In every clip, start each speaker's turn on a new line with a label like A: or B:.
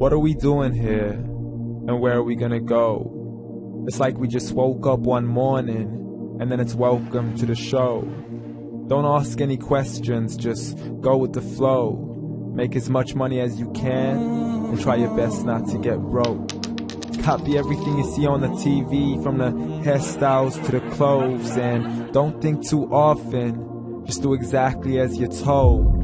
A: What are we doing here? And where are we gonna go? It's like we just woke up one morning, and then it's welcome to the show. Don't ask any questions, just go with the flow. Make as much money as you can, and try your best not to get broke. Copy everything you see on the TV, from the hairstyles to the clothes, and don't think too often, just do exactly as you're told.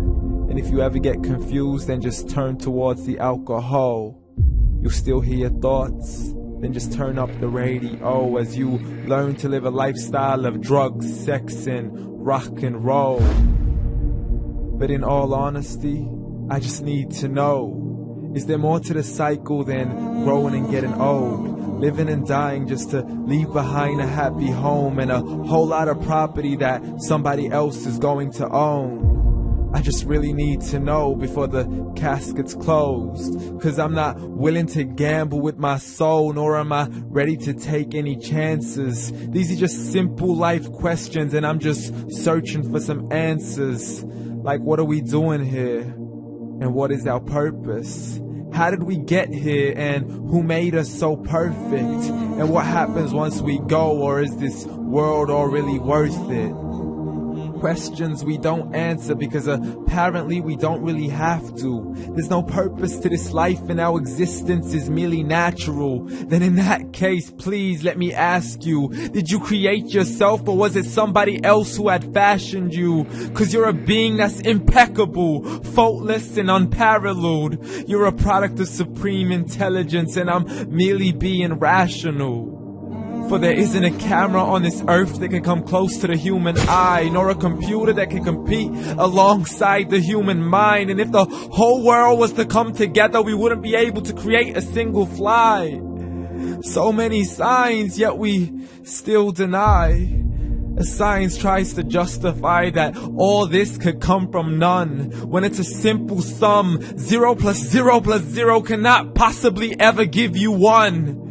A: And if you ever get confused, then just turn towards the alcohol. You'll still hear your thoughts, then just turn up the radio as you learn to live a lifestyle of drugs, sex, and rock and roll. But in all honesty, I just need to know, is there more to the cycle than growing and getting old? Living and dying just to leave behind a happy home and a whole lot of property that somebody else is going to own. I just really need to know before the casket's closed, 'cause I'm not willing to gamble with my soul, nor am I ready to take any chances. These are just simple life questions, and I'm just searching for some answers. Like, what are we doing here? And what is our purpose? How did we get here, and who made us so perfect? And what happens once we go, or is this world all really worth it? Questions we don't answer because apparently we don't really have to. There's no purpose to this life and our existence is merely natural. Then in that case, please let me ask you, did you create yourself, or was it somebody else who had fashioned you? 'Cause you're a being that's impeccable, faultless and unparalleled. You're a product of supreme intelligence, and I'm merely being rational. For there isn't a camera on this earth that can come close to the human eye, nor a computer that can compete alongside the human mind. And if the whole world was to come together, we wouldn't be able to create a single fly. So many signs, yet we still deny. As science tries to justify that all this could come from none, when it's a simple sum. 0 plus 0 plus 0 cannot possibly ever give you 1.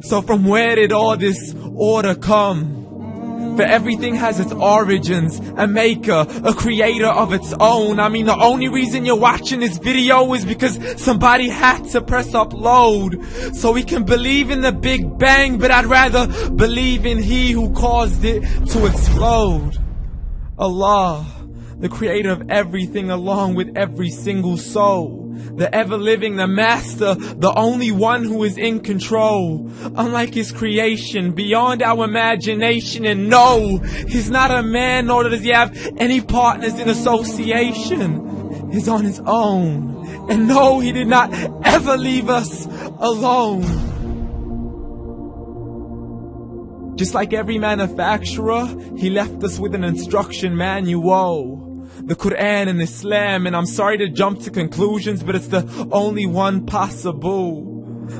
A: So from where did all this order come? For everything has its origins, a maker, a creator of its own. I mean, the only reason you're watching this video is because somebody had to press upload. So we can believe in the Big Bang, but I'd rather believe in He who caused it to explode. Allah, the creator of everything along with every single soul. The ever-living, the master, the only one who is in control. Unlike his creation, beyond our imagination. And no, he's not a man, nor does he have any partners in association. He's on his own. And no, he did not ever leave us alone. Just like every manufacturer, he left us with an instruction manual. The Quran and Islam, and I'm sorry to jump to conclusions, but it's the only one possible.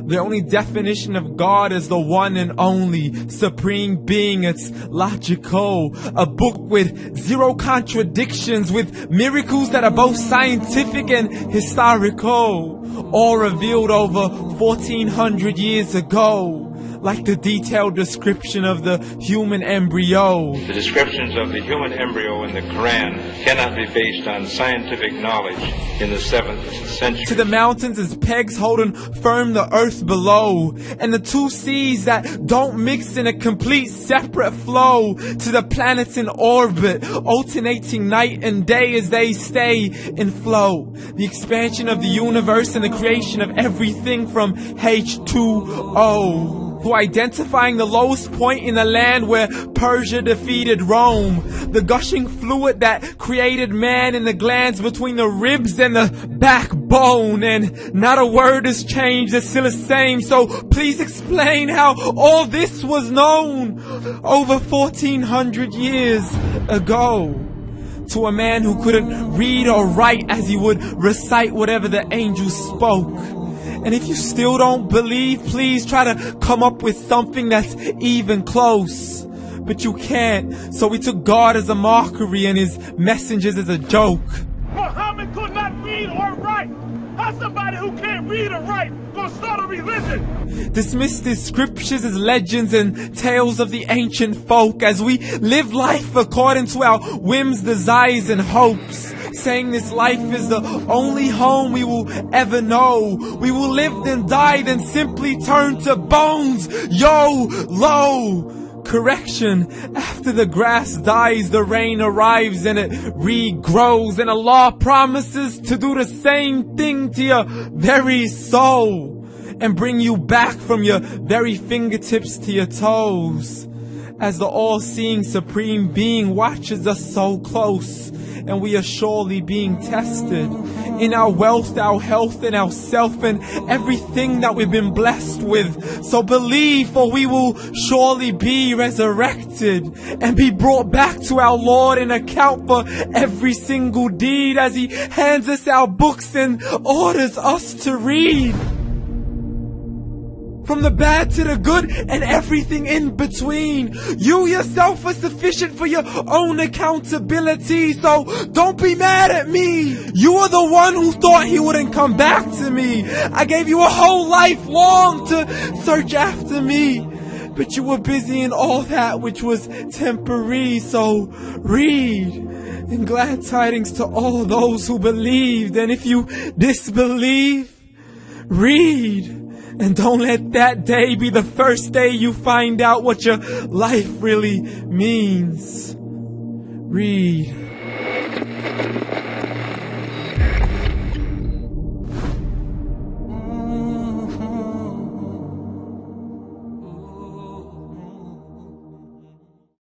A: The only definition of God is the one and only supreme being. It's logical, a book with 0 contradictions, with miracles that are both scientific and historical, all revealed over 1400 years ago. Like the detailed description of the human embryo.
B: The descriptions of the human embryo in the Quran cannot be based on scientific knowledge in the 7th century.
A: To the mountains as pegs holding firm the earth below, and the 2 seas that don't mix in a complete separate flow. To the planets in orbit, alternating night and day as they stay in flow. The expansion of the universe and the creation of everything from H2O. To identifying the lowest point in the land where Persia defeated Rome. The gushing fluid that created man in the glands between the ribs and the backbone. And not a word has changed, it's still the same. So please explain how all this was known over 1400 years ago. To a man who couldn't read or write, as he would recite whatever the angels spoke. And if you still don't believe, please try to come up with something that's even close. But you can't, so we took God as a mockery and his messengers as a joke.
C: Muhammad could not read or write. How somebody who can't read or write, gonna start a religion.
A: Dismiss these scriptures as legends and tales of the ancient folk as we live life according to our whims, desires, and hopes. Saying this life is the only home we will ever know. We will live then die then simply turn to bones. YOLO! Correction, after the grass dies, the rain arrives and it regrows, and Allah promises to do the same thing to your very soul and bring you back from your very fingertips to your toes, as the all-seeing supreme being watches us so close, and we are surely being tested in our wealth, our health, and our self, and everything that we've been blessed with. So believe, for we will surely be resurrected and be brought back to our Lord and account for every single deed as He hands us our books and orders us to read. From the bad to the good and everything in between. You yourself are sufficient for your own accountability, so don't be mad at me. You are the one who thought He wouldn't come back to me. I gave you a whole life long to search after me, but you were busy in all that which was temporary, so read. And glad tidings to all those who believed, and if you disbelieve, read. And don't let that day be the first day you find out what your life really means. Read.